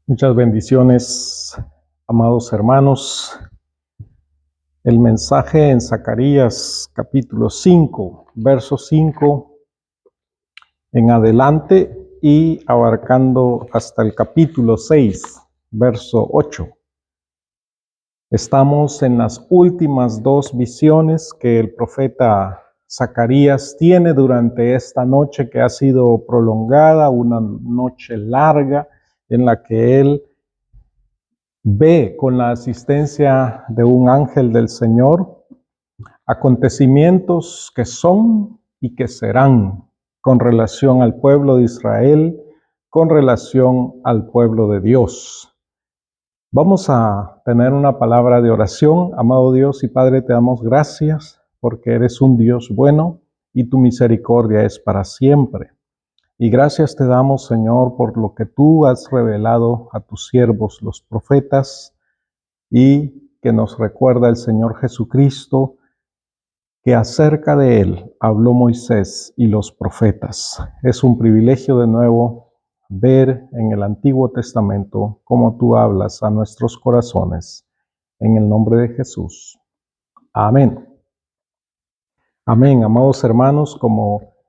Muchas bendiciones, amados hermanos. El mensaje en Zacarías capítulo 5, verso 5 en adelante y abarcando hasta el capítulo 6, verso 8. Estamos en las últimas dos visiones que el profeta Zacarías tiene durante esta noche que ha sido prolongada, una noche larga en la que él ve con la asistencia de un ángel del Señor acontecimientos que son y que serán con relación al pueblo de Israel, con relación al pueblo de Dios. Vamos a tener una palabra de oración. Amado Dios y Padre, te damos gracias porque eres un Dios bueno y tu misericordia es para siempre. Y gracias te damos, Señor, por lo que tú has revelado a tus siervos, los profetas, y que nos recuerda el Señor Jesucristo, que acerca de Él habló Moisés y los profetas. Es un privilegio de nuevo ver en el Antiguo Testamento cómo tú hablas a nuestros corazones. En el nombre de Jesús. Amén. Amén, amados hermanos, como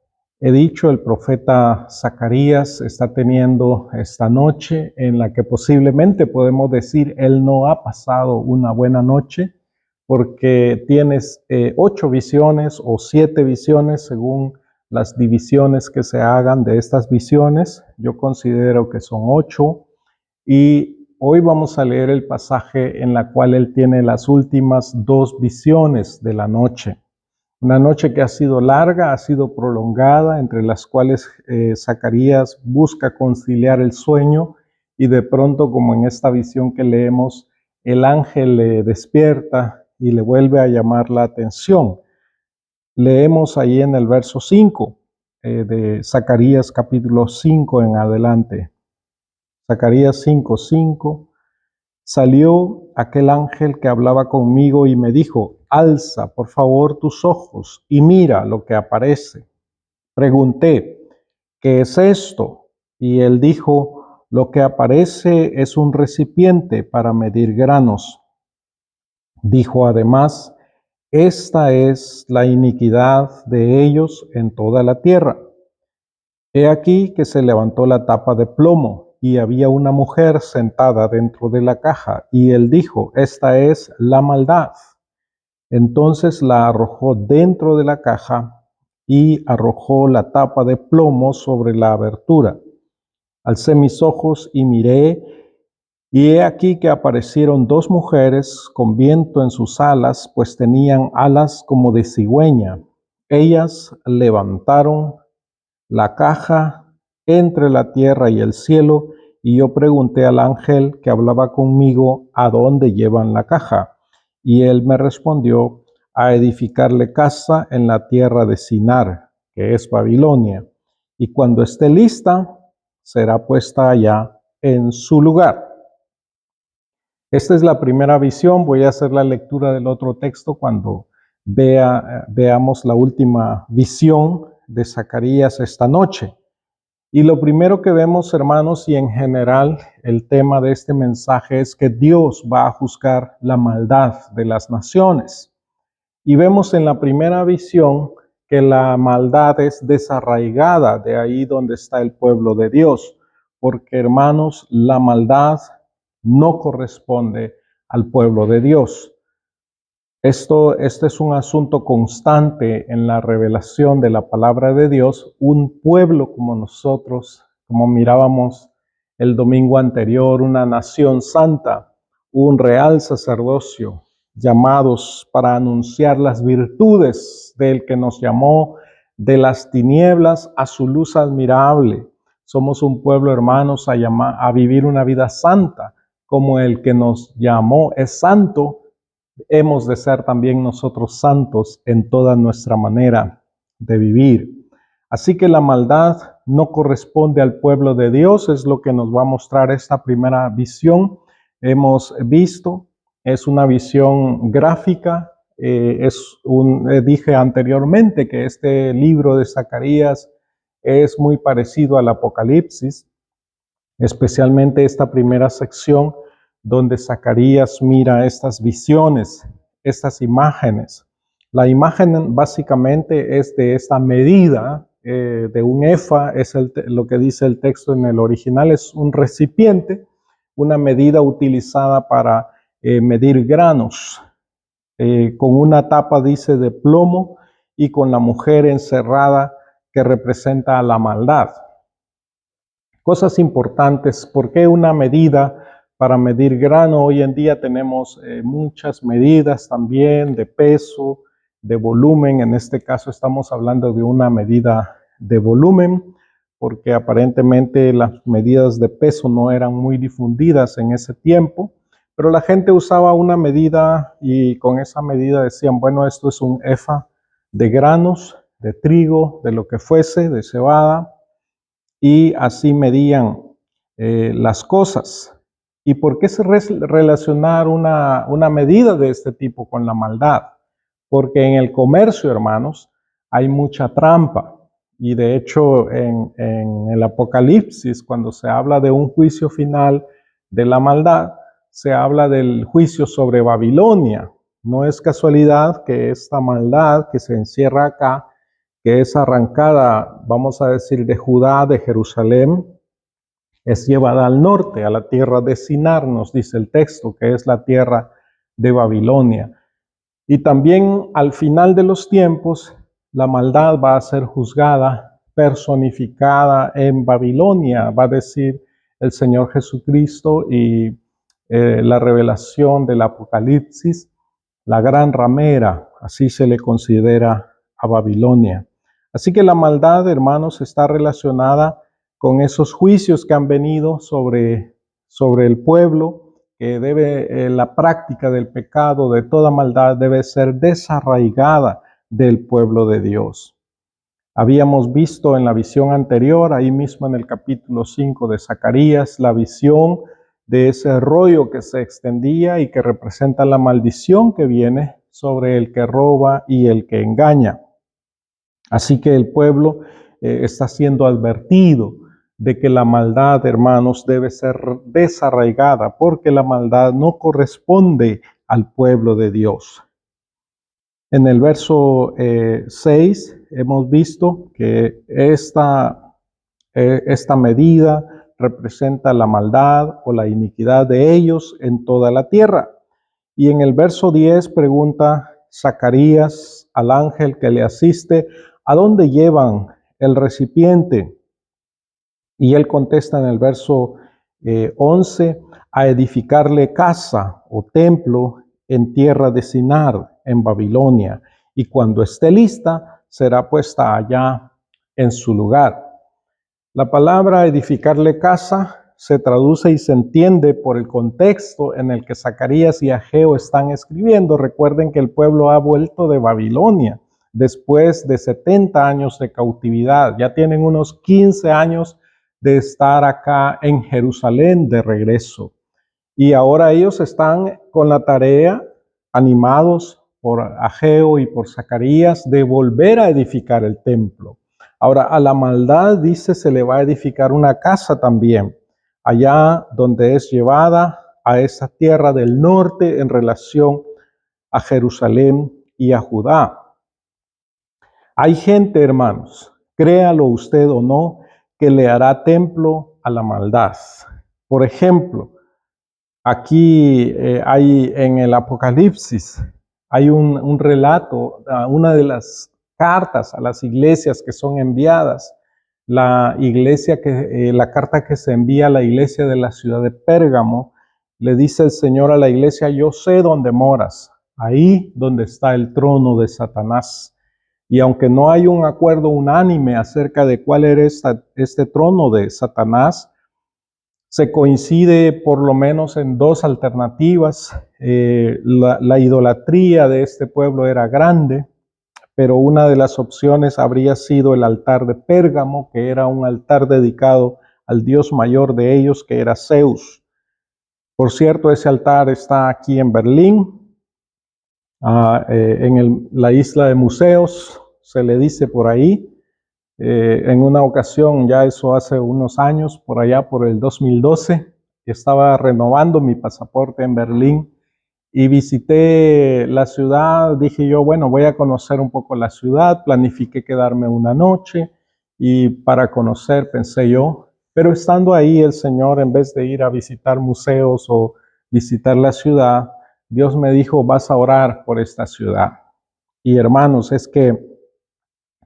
he dicho, el profeta Zacarías está teniendo esta noche en la que posiblemente podemos decir, él no ha pasado una buena noche, porque tienes 8 visiones o 7 visiones según las divisiones que se hagan de estas visiones. Yo considero que son 8 y hoy vamos a leer el pasaje en la cual él tiene las últimas 2 visiones de la noche. Una noche que ha sido larga, ha sido prolongada, entre las cuales Zacarías busca conciliar el sueño y de pronto, como en esta visión que leemos, el ángel le despierta y le vuelve a llamar la atención. Leemos ahí en el verso 5 de Zacarías capítulo 5 en adelante. Zacarías 5:5. Salió aquel ángel que hablaba conmigo y me dijo, alza por favor tus ojos y mira lo que aparece. Pregunté, ¿qué es esto? Y él dijo, lo que aparece es un recipiente para medir granos. Dijo además, esta es la iniquidad de ellos en toda la tierra. He aquí que se levantó la tapa de plomo y había una mujer sentada dentro de la caja, y él dijo, esta es la maldad. Entonces la arrojó dentro de la caja y arrojó la tapa de plomo sobre la abertura. Alcé mis ojos y miré, y he aquí que aparecieron 2 mujeres con viento en sus alas, pues tenían alas como de cigüeña. Ellas levantaron la caja entre la tierra y el cielo, y yo pregunté al ángel que hablaba conmigo, ¿a dónde llevan la caja? Y él me respondió, a edificarle casa en la tierra de Sinar, que es Babilonia, y cuando esté lista, será puesta allá en su lugar. Esta es la primera visión. Voy a hacer la lectura del otro texto cuando veamos la última visión de Zacarías esta noche. Y lo primero que vemos, hermanos, y en general el tema de este mensaje es que Dios va a juzgar la maldad de las naciones. Y vemos en la primera visión que la maldad es desarraigada de ahí donde está el pueblo de Dios, porque, hermanos, la maldad no corresponde al pueblo de Dios. Este es un asunto constante en la revelación de la palabra de Dios. Un pueblo como nosotros, como mirábamos el domingo anterior, una nación santa, un real sacerdocio, llamados para anunciar las virtudes del que nos llamó de las tinieblas a su luz admirable. Somos un pueblo, hermanos, a vivir una vida santa, como el que nos llamó es santo. Hemos de ser también nosotros santos en toda nuestra manera de vivir. Así que la maldad no corresponde al pueblo de Dios, es lo que nos va a mostrar esta primera visión. Hemos visto, es una visión gráfica, dije anteriormente que este libro de Zacarías es muy parecido al Apocalipsis. especialmente esta primera sección donde Zacarías mira estas visiones, estas imágenes. La imagen básicamente es de esta medida de un efa, es lo que dice el texto en el original, es un recipiente, una medida utilizada para medir granos, con una tapa, dice, de plomo y con la mujer encerrada que representa a la maldad. Cosas importantes, ¿por qué una medida para medir grano? Hoy en día tenemos muchas medidas también de peso, de volumen. En este caso estamos hablando de una medida de volumen, porque aparentemente las medidas de peso no eran muy difundidas en ese tiempo, pero la gente usaba una medida y con esa medida decían, bueno, esto es un efa de granos, de trigo, de lo que fuese, de cebada, y así medían las cosas. ¿Y por qué se relacionar una medida de este tipo con la maldad? Porque en el comercio, hermanos, hay mucha trampa. Y de hecho, en el Apocalipsis, cuando se habla de un juicio final de la maldad, se habla del juicio sobre Babilonia. No es casualidad que esta maldad que se encierra acá, que es arrancada, vamos a decir, de Judá, de Jerusalén, es llevada al norte, a la tierra de Sinar, nos dice el texto, que es la tierra de Babilonia. Y también al final de los tiempos, la maldad va a ser juzgada, personificada en Babilonia, va a decir el Señor Jesucristo, y la revelación del Apocalipsis, la gran ramera, así se le considera a Babilonia. Así que la maldad, hermanos, está relacionada con esos juicios que han venido sobre el pueblo, que debe, la práctica del pecado, de toda maldad, debe ser desarraigada del pueblo de Dios. Habíamos visto en la visión anterior, ahí mismo en el capítulo 5 de Zacarías, la visión de ese rollo que se extendía y que representa la maldición que viene sobre el que roba y el que engaña. Así que el pueblo está siendo advertido de que la maldad, hermanos, debe ser desarraigada, porque la maldad no corresponde al pueblo de Dios. En el verso 6 hemos visto que esta medida representa la maldad o la iniquidad de ellos en toda la tierra. Y en el verso 10 pregunta Zacarías al ángel que le asiste, ¿a dónde llevan el recipiente? Y él contesta en el verso 11, a edificarle casa o templo en tierra de Sinar, en Babilonia, y cuando esté lista, será puesta allá en su lugar. La palabra edificarle casa se traduce y se entiende por el contexto en el que Zacarías y Ageo están escribiendo. Recuerden que el pueblo ha vuelto de Babilonia después de 70 años de cautividad. Ya tienen unos 15 años de estar acá en Jerusalén de regreso. Y ahora ellos están con la tarea, animados por Ageo y por Zacarías, de volver a edificar el templo. Ahora, a la maldad, dice, se le va a edificar una casa también, allá donde es llevada a esa tierra del norte en relación a Jerusalén y a Judá. Hay gente, hermanos, créalo usted o no, que le hará templo a la maldad. Por ejemplo, aquí hay en el Apocalipsis, hay un relato, una de las cartas a las iglesias que son enviadas, la carta que se envía a la iglesia de la ciudad de Pérgamo, le dice el Señor a la iglesia, yo sé dónde moras, ahí donde está el trono de Satanás. Y aunque no hay un acuerdo unánime acerca de cuál era este trono de Satanás, se coincide por lo menos en dos alternativas. La idolatría de este pueblo era grande, pero una de las opciones habría sido el altar de Pérgamo, que era un altar dedicado al dios mayor de ellos, que era Zeus. Por cierto, ese altar está aquí en Berlín, en la isla de museos, se le dice por ahí. En una ocasión, ya eso hace unos años, por allá por el 2012, estaba renovando mi pasaporte en Berlín y visité la ciudad. Dije yo, bueno, voy a conocer un poco la ciudad, planifiqué quedarme una noche y para conocer, pensé yo, pero estando ahí el Señor, en vez de ir a visitar museos o visitar la ciudad, Dios me dijo, vas a orar por esta ciudad. Y hermanos, es que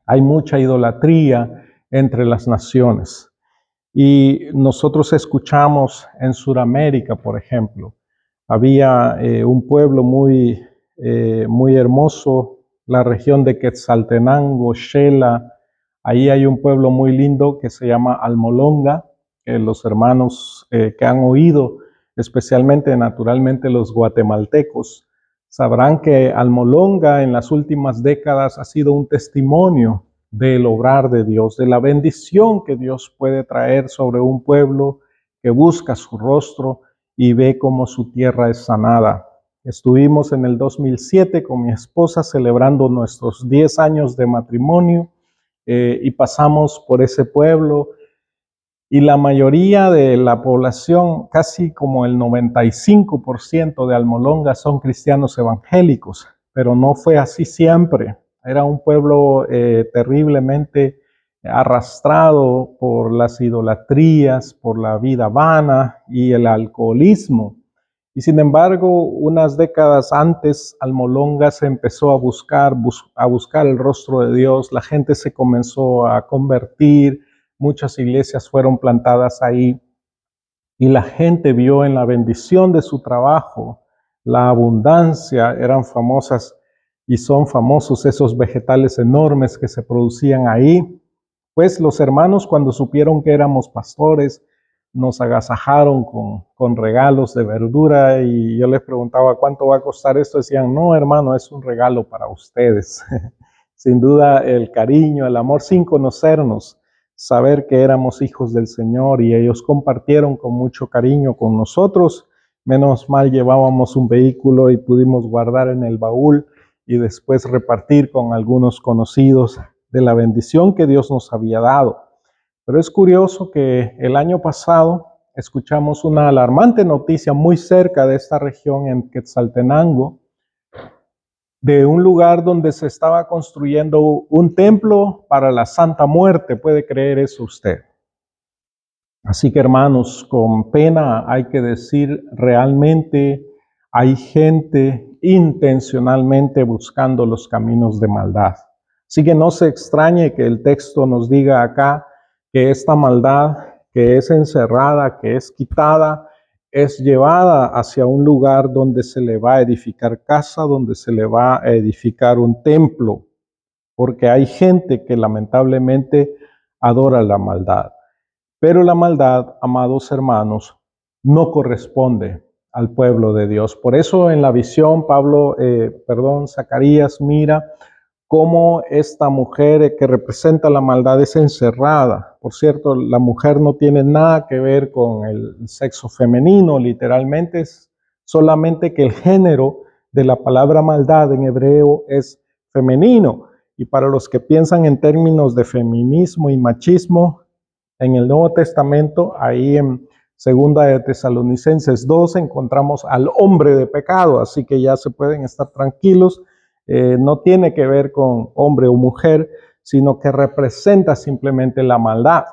hay mucha idolatría entre las naciones. Y nosotros escuchamos en Sudamérica, por ejemplo, había un pueblo muy hermoso, la región de Quetzaltenango, Xela. Ahí hay un pueblo muy lindo que se llama Almolonga, que los hermanos que han oído, especialmente naturalmente los guatemaltecos, sabrán que Almolonga en las últimas décadas ha sido un testimonio del obrar de Dios, de la bendición que Dios puede traer sobre un pueblo que busca su rostro y ve cómo su tierra es sanada. Estuvimos en el 2007 con mi esposa celebrando nuestros 10 años de matrimonio y pasamos por ese pueblo y la mayoría de la población, casi como el 95% de Almolonga son cristianos evangélicos, pero no fue así siempre. Era un pueblo terriblemente arrastrado por las idolatrías, por la vida vana y el alcoholismo. Y sin embargo, unas décadas antes, Almolonga se empezó a buscar el rostro de Dios, la gente se comenzó a convertir, muchas iglesias fueron plantadas ahí y la gente vio en la bendición de su trabajo, la abundancia. Eran famosas y son famosos esos vegetales enormes que se producían ahí. Pues los hermanos, cuando supieron que éramos pastores, nos agasajaron con regalos de verdura y yo les preguntaba cuánto va a costar esto. Decían, no hermano, es un regalo para ustedes. Sin duda el cariño, el amor sin conocernos, saber que éramos hijos del Señor y ellos compartieron con mucho cariño con nosotros. Menos mal llevábamos un vehículo y pudimos guardar en el baúl y después repartir con algunos conocidos de la bendición que Dios nos había dado. Pero es curioso que el año pasado escuchamos una alarmante noticia muy cerca de esta región en Quetzaltenango, de un lugar donde se estaba construyendo un templo para la Santa Muerte. ¿Puede creer eso usted? Así que hermanos, con pena hay que decir, realmente hay gente intencionalmente buscando los caminos de maldad. Así que no se extrañe que el texto nos diga acá que esta maldad que es encerrada, que es quitada, es llevada hacia un lugar donde se le va a edificar casa, donde se le va a edificar un templo, porque hay gente que lamentablemente adora la maldad. Pero la maldad, amados hermanos, no corresponde al pueblo de Dios. Por eso en la visión Zacarías mira cómo esta mujer que representa la maldad es encerrada. Por cierto, la mujer no tiene nada que ver con el sexo femenino, literalmente es solamente que el género de la palabra maldad en hebreo es femenino. Y para los que piensan en términos de feminismo y machismo, en el Nuevo Testamento, ahí en Segunda de Tesalonicenses 2, encontramos al hombre de pecado, así que ya se pueden estar tranquilos. No tiene que ver con hombre o mujer, sino que representa simplemente la maldad.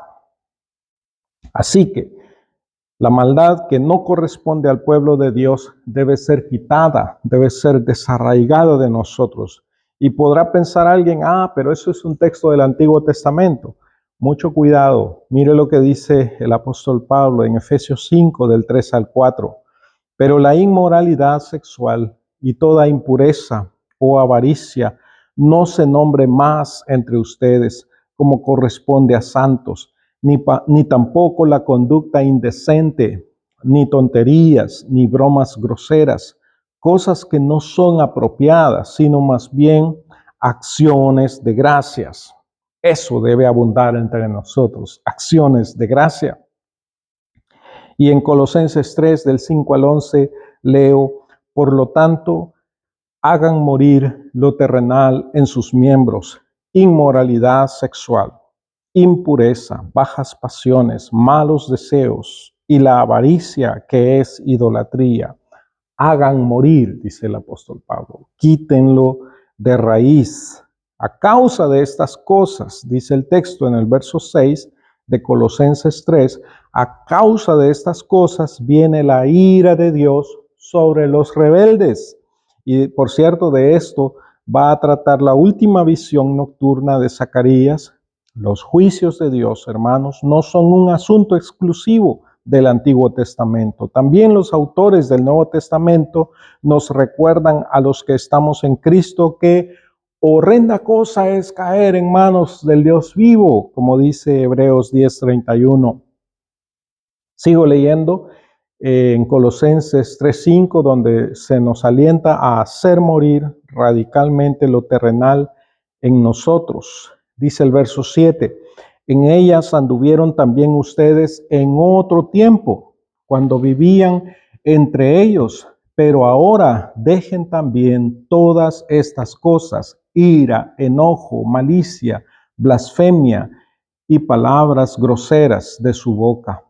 Así que la maldad que no corresponde al pueblo de Dios debe ser quitada, debe ser desarraigada de nosotros. Y podrá pensar alguien, pero eso es un texto del Antiguo Testamento. Mucho cuidado, mire lo que dice el apóstol Pablo en Efesios 5, del 3 al 4. Pero la inmoralidad sexual y toda impureza o avaricia no se nombre más entre ustedes como corresponde a santos, ni tampoco la conducta indecente, ni tonterías, ni bromas groseras, cosas que no son apropiadas, sino más bien acciones de gracias. Eso debe abundar entre nosotros, acciones de gracia. Y en Colosenses 3, del 5 al 11, leo, por lo tanto, hagan morir lo terrenal en sus miembros, inmoralidad sexual, impureza, bajas pasiones, malos deseos y la avaricia, que es idolatría. Hagan morir, dice el apóstol Pablo, quítenlo de raíz. A causa de estas cosas, dice el texto en el verso 6 de Colosenses 3, a causa de estas cosas viene la ira de Dios sobre los rebeldes. Y por cierto, de esto va a tratar la última visión nocturna de Zacarías. Los juicios de Dios, hermanos, no son un asunto exclusivo del Antiguo Testamento. También los autores del Nuevo Testamento nos recuerdan a los que estamos en Cristo que horrenda cosa es caer en manos del Dios vivo, como dice Hebreos 10:31. Sigo leyendo en Colosenses 3:5, donde se nos alienta a hacer morir radicalmente lo terrenal en nosotros. Dice el verso 7, en ellas anduvieron también ustedes en otro tiempo, cuando vivían entre ellos, pero ahora dejen también todas estas cosas: ira, enojo, malicia, blasfemia y palabras groseras de su boca.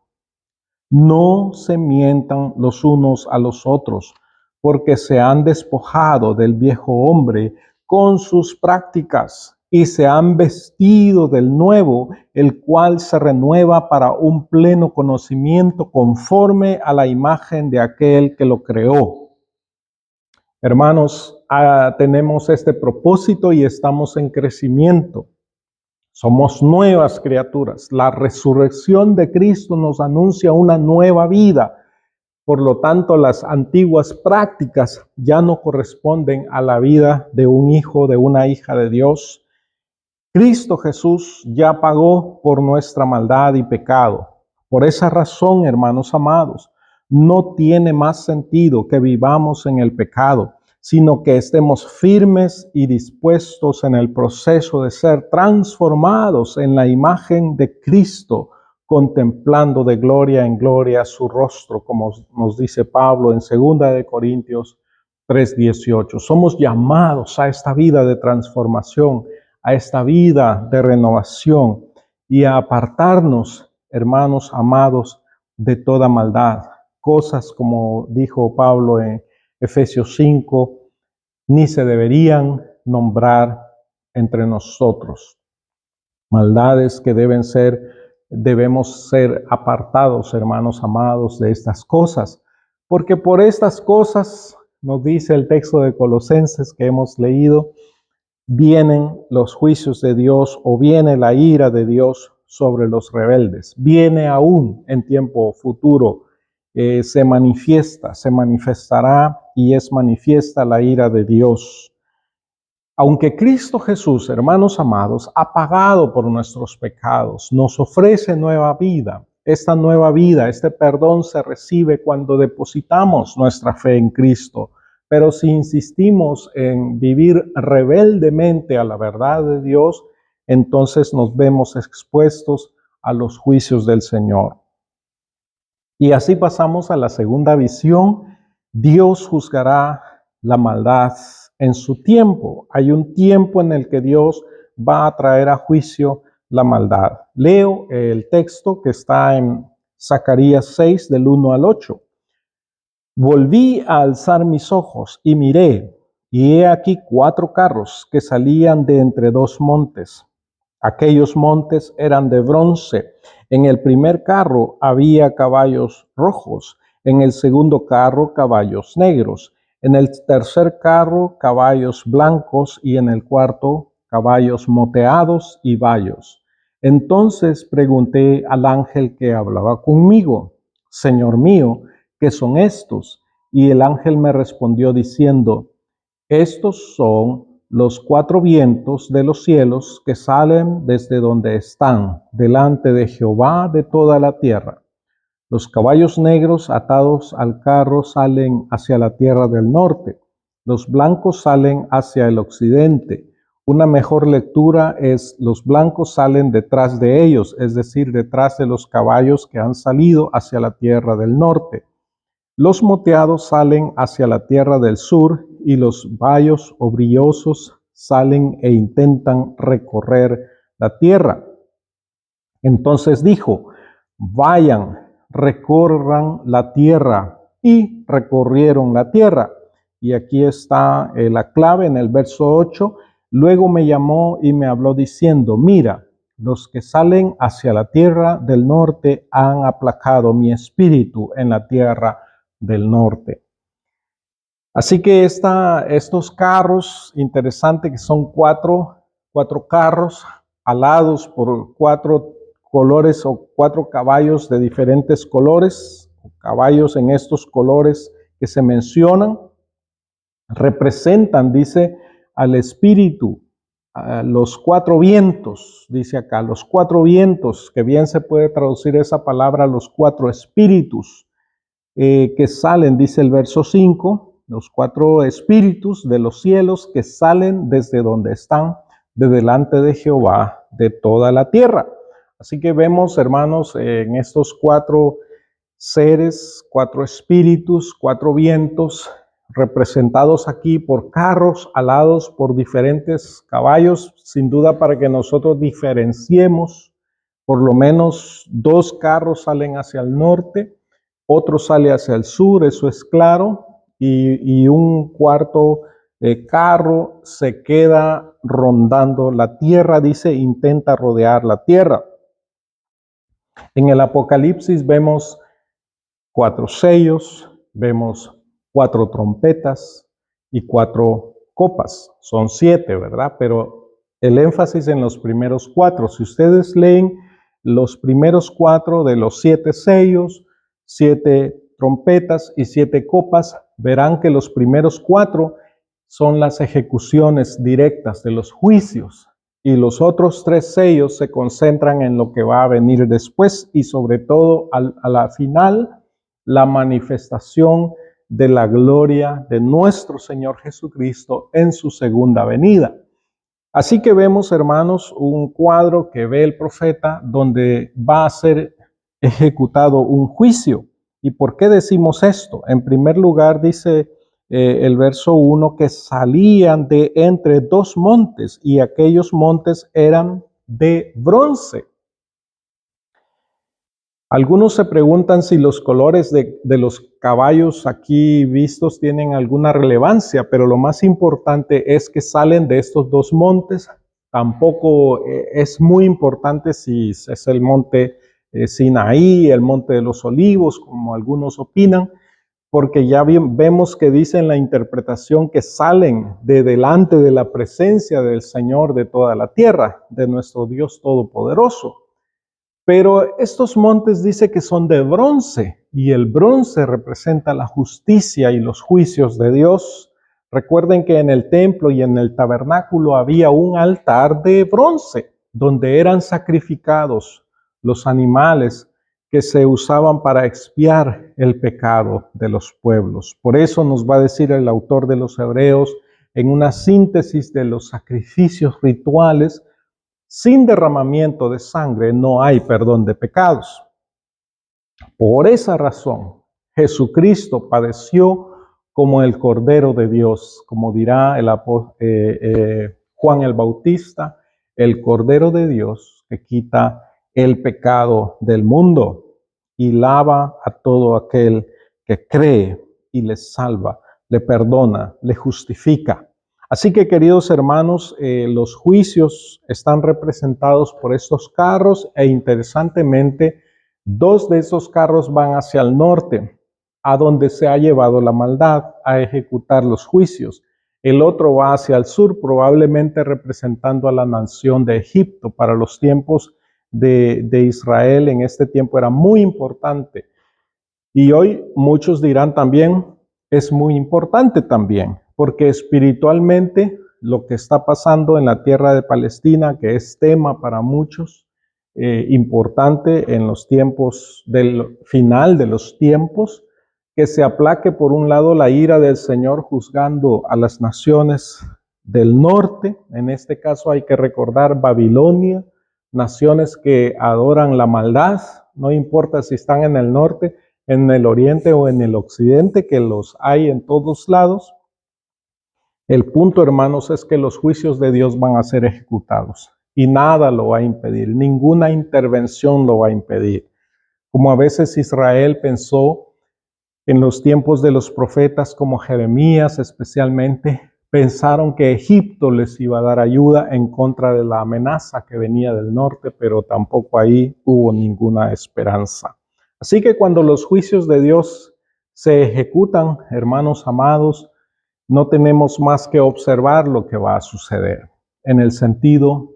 No se mientan los unos a los otros, porque se han despojado del viejo hombre con sus prácticas y se han vestido del nuevo, el cual se renueva para un pleno conocimiento conforme a la imagen de aquel que lo creó. Hermanos, tenemos este propósito y estamos en crecimiento. Somos nuevas criaturas. La resurrección de Cristo nos anuncia una nueva vida. Por lo tanto, las antiguas prácticas ya no corresponden a la vida de un hijo, de una hija de Dios. Cristo Jesús ya pagó por nuestra maldad y pecado. Por esa razón, hermanos amados, no tiene más sentido que vivamos en el pecado, sino que estemos firmes y dispuestos en el proceso de ser transformados en la imagen de Cristo, contemplando de gloria en gloria su rostro, como nos dice Pablo en 2 de Corintios 3:18. Somos llamados a esta vida de transformación, a esta vida de renovación y a apartarnos, hermanos amados, de toda maldad. Cosas, como dijo Pablo en Efesios 5, ni se deberían nombrar entre nosotros. Maldades que debemos ser apartados, hermanos amados, de estas cosas. Porque por estas cosas, nos dice el texto de Colosenses que hemos leído, vienen los juicios de Dios o viene la ira de Dios sobre los rebeldes. Viene aún en tiempo futuro. Se manifestará y es manifiesta la ira de Dios. Aunque Cristo Jesús, hermanos amados, ha pagado por nuestros pecados, nos ofrece nueva vida. Esta nueva vida, este perdón se recibe cuando depositamos nuestra fe en Cristo. Pero si insistimos en vivir rebeldemente a la verdad de Dios, entonces nos vemos expuestos a los juicios del Señor. Y así pasamos a la segunda visión. Dios juzgará la maldad en su tiempo. Hay un tiempo en el que Dios va a traer a juicio la maldad. Leo el texto que está en Zacarías 6, del 1 al 8. Volví a alzar mis ojos y miré, y he aquí 4 carros que salían de entre 2 montes. Aquellos montes eran de bronce. En el primer carro había caballos rojos, en el segundo carro caballos negros, en el tercer carro caballos blancos y en el cuarto caballos moteados y bayos. Entonces pregunté al ángel que hablaba conmigo: Señor mío, ¿qué son estos? Y el ángel me respondió diciendo: estos son los 4 vientos de los cielos que salen desde donde están, delante de Jehová de toda la tierra. Los caballos negros atados al carro salen hacia la tierra del norte. Los blancos salen hacia el occidente. Una mejor lectura es: los blancos salen detrás de ellos, es decir, detrás de los caballos que han salido hacia la tierra del norte. Los moteados salen hacia la tierra del sur y los bayos o brillosos salen e intentan recorrer la tierra. Entonces dijo, vayan, recorran la tierra. Y recorrieron la tierra. Y aquí está la clave en el verso 8. Luego me llamó y me habló diciendo, mira, los que salen hacia la tierra del norte han aplacado mi espíritu en la tierra del norte. Así que estos carros, interesante que son cuatro carros alados por 4 colores o 4 caballos de diferentes colores, caballos en estos colores que se mencionan, representan, dice, al espíritu, a los 4 vientos, dice acá, los 4 vientos, que bien se puede traducir esa palabra, los 4 espíritus que salen, dice el verso 5, los 4 espíritus de los cielos que salen desde donde están, de delante de Jehová de toda la tierra. Así que vemos, hermanos, en estos 4 seres, 4 espíritus, 4 vientos, representados aquí por carros alados por diferentes caballos, sin duda para que nosotros diferenciemos, por lo menos 2 carros salen hacia el norte, otro sale hacia el sur, eso es claro, y un cuarto carro se queda rondando la tierra, dice, intenta rodear la tierra. En el Apocalipsis vemos 4 sellos, vemos 4 trompetas y 4 copas. Son 7, ¿verdad? Pero el énfasis en los primeros 4. Si ustedes leen los primeros 4 de los 7 sellos, 7 trompetas y 7 copas, verán que los primeros 4 son las ejecuciones directas de los juicios. Y los otros 3 sellos se concentran en lo que va a venir después y sobre todo a la final, la manifestación de la gloria de nuestro Señor Jesucristo en su segunda venida. Así que vemos, hermanos, un cuadro que ve el profeta donde va a ser ejecutado un juicio. ¿Y por qué decimos esto? En primer lugar, dice el verso 1 que salían de entre 2 montes y aquellos montes eran de bronce. Algunos se preguntan si los colores de los caballos aquí vistos tienen alguna relevancia, pero lo más importante es que salen de estos 2 montes. Tampoco es muy importante si es el monte Sinaí, el monte de los olivos, como algunos opinan, porque ya vemos que dice en la interpretación que salen de delante de la presencia del Señor de toda la tierra, de nuestro Dios Todopoderoso. Pero estos montes dice que son de bronce y el bronce representa la justicia y los juicios de Dios. Recuerden que en el templo y en el tabernáculo había un altar de bronce donde eran sacrificados los animales que se usaban para expiar el pecado de los pueblos. Por eso nos va a decir el autor de los Hebreos en una síntesis de los sacrificios rituales: sin derramamiento de sangre no hay perdón de pecados. Por esa razón, Jesucristo padeció como el Cordero de Dios, como dirá Juan el Bautista, el Cordero de Dios que quita el pecado del mundo y lava a todo aquel que cree y le salva, le perdona, le justifica. Así que, queridos hermanos, los juicios están representados por estos carros e interesantemente, 2 de esos carros van hacia el norte, a donde se ha llevado la maldad a ejecutar los juicios. El otro va hacia el sur, probablemente representando a la nación de Egipto. Para los tiempos de Israel, en este tiempo era muy importante. Y hoy muchos dirán también, es muy importante también, porque espiritualmente lo que está pasando en la tierra de Palestina, que es tema para muchos, importante en los tiempos del final de los tiempos, que se aplaque por un lado la ira del Señor juzgando a las naciones del norte. En este caso hay que recordar Babilonia, naciones que adoran la maldad, no importa si están en el norte, en el oriente o en el occidente, que los hay en todos lados. El punto, hermanos, es que los juicios de Dios van a ser ejecutados. y nada lo va a impedir, ninguna intervención lo va a impedir. Como a veces Israel pensó en los tiempos de los profetas como Jeremías especialmente, pensaron que Egipto les iba a dar ayuda en contra de la amenaza que venía del norte, pero tampoco ahí hubo ninguna esperanza. Así que cuando los juicios de Dios se ejecutan, hermanos amados, no tenemos más que observar lo que va a suceder. En el sentido,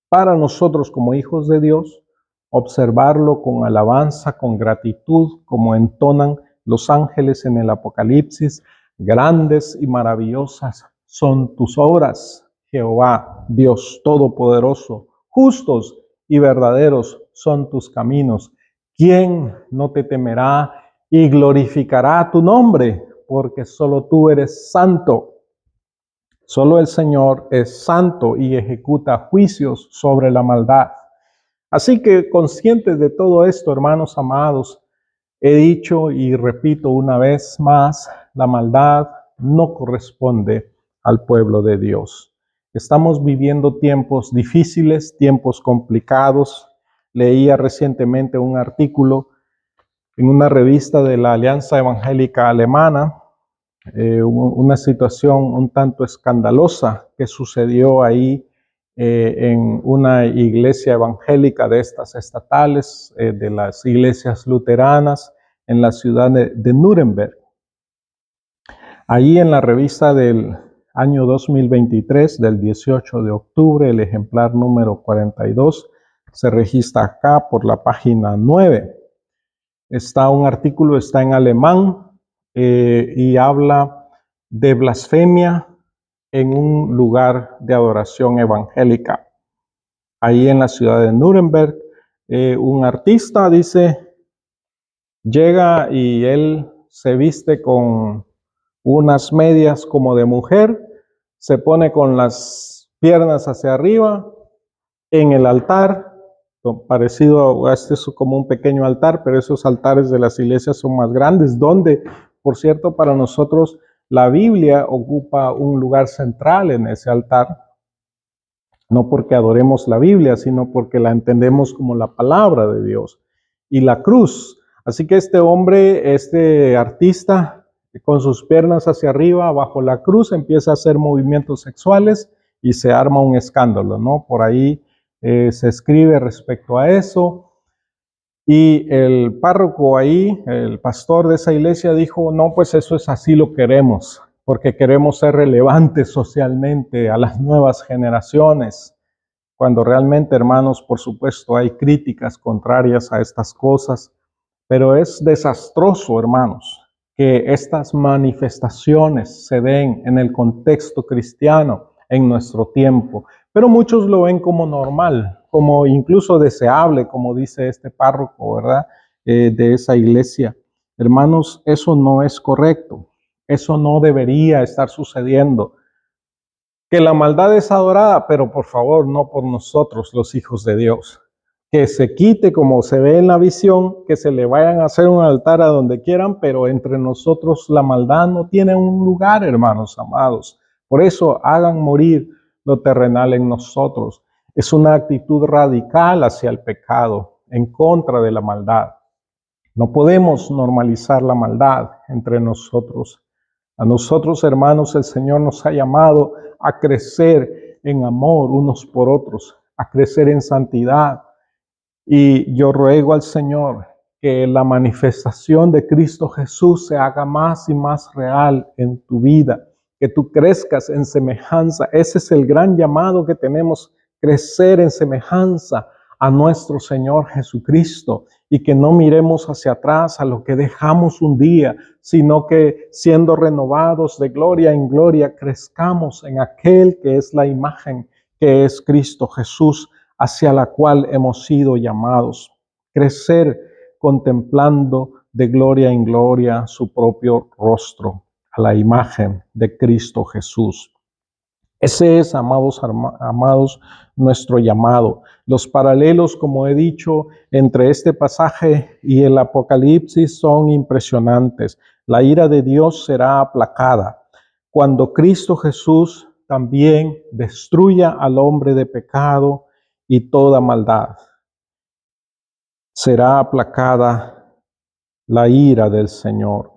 para nosotros como hijos de Dios, observarlo con alabanza, con gratitud, como entonan los ángeles en el Apocalipsis. Grandes y maravillosas son tus obras, Jehová, Dios Todopoderoso. Justos y verdaderos son tus caminos. ¿Quién no te temerá y glorificará tu nombre? Porque solo tú eres santo. Solo el Señor es santo y ejecuta juicios sobre la maldad. Así que conscientes de todo esto, hermanos amados, he dicho y repito una vez más, la maldad no corresponde al pueblo de Dios. Estamos viviendo tiempos difíciles, tiempos complicados. Leía recientemente un artículo en una revista de la Alianza Evangélica Alemana, una situación un tanto escandalosa que sucedió ahí en una iglesia evangélica de estas estatales, de las iglesias luteranas en la ciudad de Nuremberg. Ahí en la revista del año 2023, del 18 de octubre, el ejemplar número 42, se registra acá por la página 9. Está un artículo, está en alemán, y habla de blasfemia en un lugar de adoración evangélica. Ahí en la ciudad de Nuremberg, un artista dice, llega y él se viste con unas medias como de mujer, se pone con las piernas hacia arriba en el altar, parecido a este es como un pequeño altar, pero esos altares de las iglesias son más grandes, donde, por cierto, para nosotros la Biblia ocupa un lugar central en ese altar, no porque adoremos la Biblia, sino porque la entendemos como la palabra de Dios y la cruz. Así que este hombre, este artista, con sus piernas hacia arriba, bajo la cruz, empieza a hacer movimientos sexuales y se arma un escándalo, ¿no? Por ahí se escribe respecto a eso. Y el párroco ahí, el pastor de esa iglesia dijo, no, pues eso es así lo queremos, porque queremos ser relevantes socialmente a las nuevas generaciones. Cuando realmente, hermanos, por supuesto, hay críticas contrarias a estas cosas, pero es desastroso, hermanos, que estas manifestaciones se den en el contexto cristiano en nuestro tiempo. Pero muchos lo ven como normal, como incluso deseable, como dice este párroco, ¿verdad? De esa iglesia. Hermanos, eso no es correcto. Eso no debería estar sucediendo. Que la maldad es adorada, pero por favor, no por nosotros, los hijos de Dios. Que se quite como se ve en la visión, que se le vayan a hacer un altar a donde quieran, pero entre nosotros la maldad no tiene un lugar, hermanos amados. Por eso hagan morir lo terrenal en nosotros. Es una actitud radical hacia el pecado, en contra de la maldad. No podemos normalizar la maldad entre nosotros. A nosotros, hermanos, el Señor nos ha llamado a crecer en amor unos por otros, a crecer en santidad. Y yo ruego al Señor que la manifestación de Cristo Jesús se haga más y más real en tu vida, que tú crezcas en semejanza. Ese es el gran llamado que tenemos, crecer en semejanza a nuestro Señor Jesucristo, y que no miremos hacia atrás a lo que dejamos un día, sino que siendo renovados de gloria en gloria, crezcamos en aquel que es la imagen, que es Cristo Jesús, hacia la cual hemos sido llamados. Crecer contemplando de gloria en gloria su propio rostro, a la imagen de Cristo Jesús. Ese es, amados, nuestro llamado. Los paralelos, como he dicho, entre este pasaje y el Apocalipsis son impresionantes. La ira de Dios será aplacada cuando Cristo Jesús también destruya al hombre de pecado y toda maldad. Será aplacada la ira del Señor.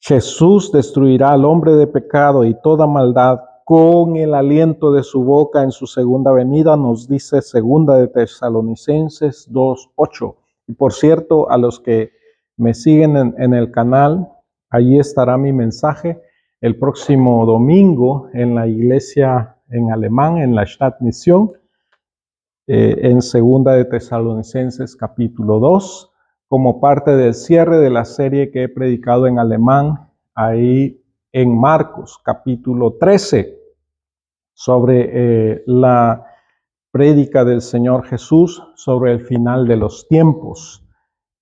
Jesús destruirá al hombre de pecado y toda maldad con el aliento de su boca en su segunda venida, nos dice segunda de Tesalonicenses 2:8. Y por cierto, a los que me siguen en el canal, allí estará mi mensaje el próximo domingo en la iglesia en alemán, en la Stadtmission, en segunda de Tesalonicenses capítulo 2, como parte del cierre de la serie que he predicado en alemán, ahí en Marcos capítulo 13, sobre la prédica del Señor Jesús sobre el final de los tiempos.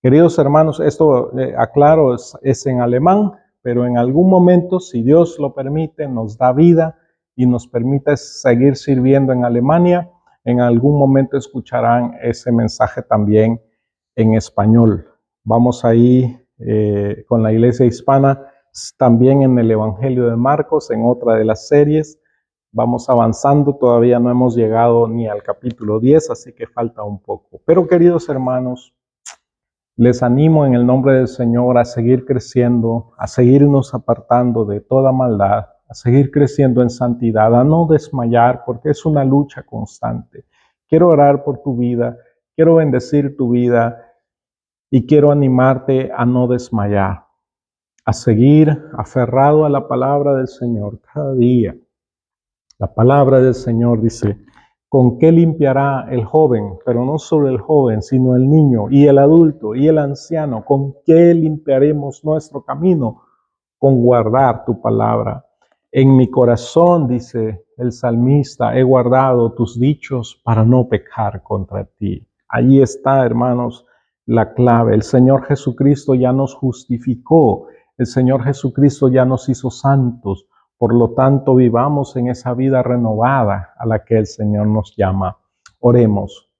Queridos hermanos, esto aclaro es en alemán, pero en algún momento, si Dios lo permite, nos da vida y nos permite seguir sirviendo en Alemania, en algún momento escucharán ese mensaje también en español. Vamos ahí con la iglesia hispana, también en el Evangelio de Marcos, en otra de las series. Vamos avanzando, todavía no hemos llegado ni al capítulo 10, así que falta un poco. Pero queridos hermanos, les animo en el nombre del Señor a seguir creciendo, a seguirnos apartando de toda maldad, a seguir creciendo en santidad, a no desmayar, porque es una lucha constante. Quiero orar por tu vida, quiero bendecir tu vida y quiero animarte a no desmayar, a seguir aferrado a la palabra del Señor cada día. La palabra del Señor dice: ¿con qué limpiará el joven? Pero no solo el joven, sino el niño y el adulto y el anciano. ¿Con qué limpiaremos nuestro camino? Con guardar tu palabra. En mi corazón, dice el salmista, he guardado tus dichos para no pecar contra ti. Allí está, hermanos, la clave. El Señor Jesucristo ya nos justificó. El Señor Jesucristo ya nos hizo santos. Por lo tanto, vivamos en esa vida renovada a la que el Señor nos llama. Oremos.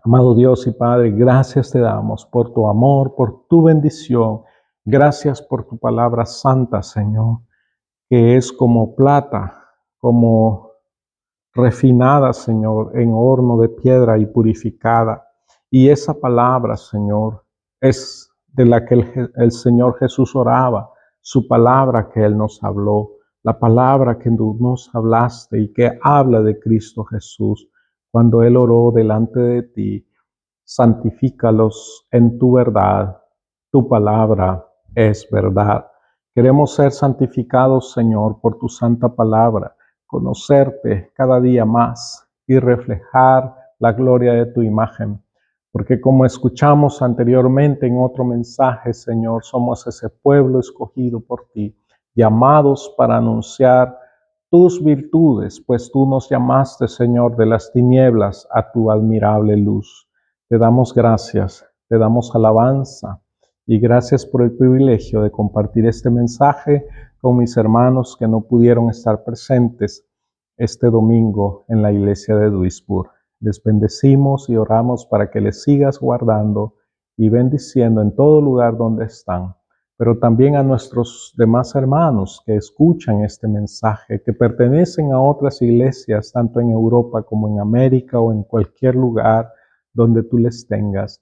Amado Dios y Padre, gracias te damos por tu amor, por tu bendición. Gracias por tu palabra santa, Señor, que es como plata, como refinada, Señor, en horno de piedra y purificada. Y esa palabra, Señor, es de la que el Señor Jesús oraba, su palabra que Él nos habló, la palabra que tú nos hablaste y que habla de Cristo Jesús. Cuando Él oró delante de ti: santifícalos en tu verdad, tu palabra es verdad. Queremos ser santificados, Señor, por tu santa palabra, conocerte cada día más y reflejar la gloria de tu imagen. Porque como escuchamos anteriormente en otro mensaje, Señor, somos ese pueblo escogido por ti, llamados para anunciar tus virtudes, pues tú nos llamaste, Señor, de las tinieblas a tu admirable luz. Te damos gracias, te damos alabanza y gracias por el privilegio de compartir este mensaje con mis hermanos que no pudieron estar presentes este domingo en la iglesia de Duisburg. Les bendecimos y oramos para que les sigas guardando y bendiciendo en todo lugar donde están, pero también a nuestros demás hermanos que escuchan este mensaje, que pertenecen a otras iglesias, tanto en Europa como en América o en cualquier lugar donde tú les tengas.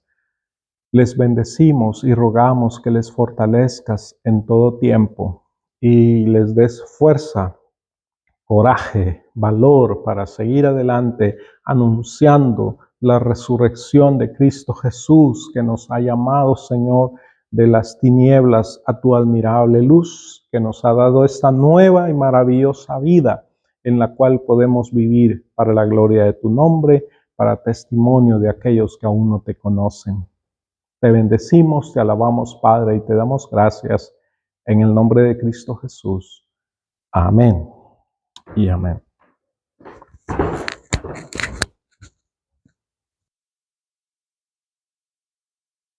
Les bendecimos y rogamos que les fortalezcas en todo tiempo y les des fuerza, coraje, valor para seguir adelante anunciando la resurrección de Cristo Jesús, que nos ha llamado, Señor, de las tinieblas a tu admirable luz, que nos ha dado esta nueva y maravillosa vida en la cual podemos vivir para la gloria de tu nombre, para testimonio de aquellos que aún no te conocen. Te bendecimos, te alabamos, Padre, y te damos gracias en el nombre de Cristo Jesús. Amén y amén.